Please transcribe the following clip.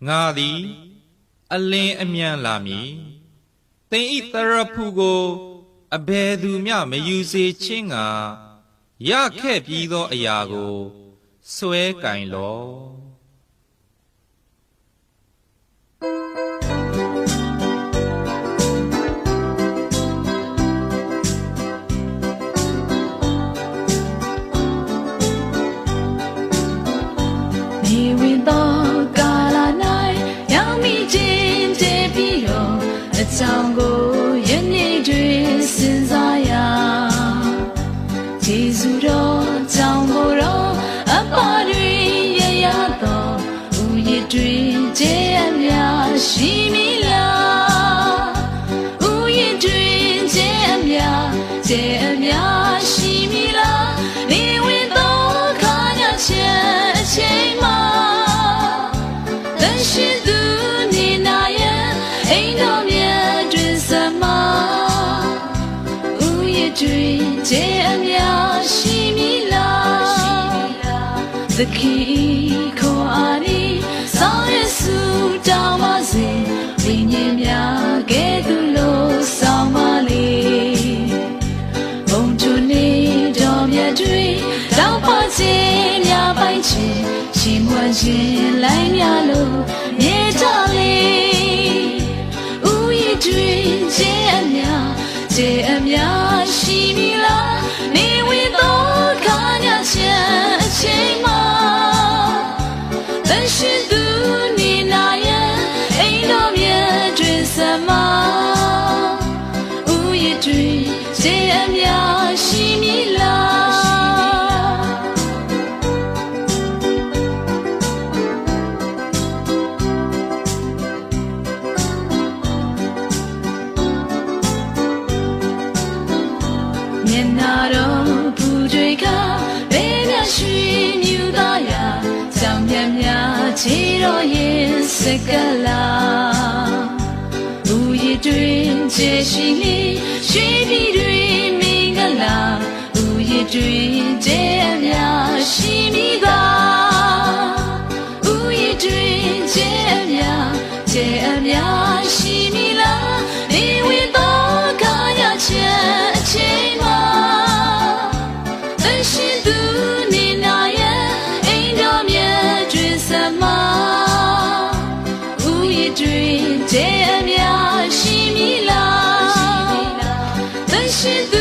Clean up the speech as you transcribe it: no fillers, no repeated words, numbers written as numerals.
ငါသည်အလင်းအမြန်လာမည်သင်ဤတရဖူကိုအဘယ်သူမျှမယူစေခြင်းငါရခဲ့ပြီးသောအရာကိုစွဲကင်လောကြောင့်ကိုယနေ့တွင်စဉ်းစားရာယေရှုတော်ကြောင့်ကိုတော့အပါတွင်ရရသောဥယျာဉ်တွင်ကျဲအများရှိမည်လားဥယျာဉ်တွင်ကျဲအများရှိမည်လားနေဝင်သောခါညချက်အချိန်မှာတန်ရှင်သူနေနာရဲ့အိမ်တော်တွင်ကျဲအများရှိမည်လားသခင်ခေါ်အားဤဆောင်ရစုတောင်းပါစေဝိညာဉ်များကဲ့သို့လို့ဆောင်ပါလေဘုံသူနေတော်မြတ်တွင်တောင်းပါခြင်းများပိုင်ခြင်းရှင်မွန်ခြင်းလိုက်များလို့မြေချလေဥယျာဉ်တွင်ကျဲအများရှိမည်လားနေဝင်သောခါညချက်အချိန်မှာတန်ရှင်သူနေနာရဲ့အိမ်တော်မြတ်တွင်ဆက်မှာဥယျာဉ်တွင်ကျဲအများရှိမည်လားမျက်နာတော်ပူတွေကဘယ်မျှရွှေမြူသားရာကြောင်မြတ်များခြေတော်ရင်စကလာဥယျာဉ်တွင်ခြေရှိလေရွှေပြည်တွင်မင်္ဂလာဥယျာဉ်တွင်ကျဲအများရှိမည်သာဥယျာဉ်တွင်ကျဲအများရှိမည်လားနေဝင်သောခါညချက်အချိန်မှာရှင်သူနေနာရဲ့အိမ်တော်မြတ်တွင်ဆက်မှာဥယျာဉ်တွင်ကျဲအများရှိမည်လားရှင်သူ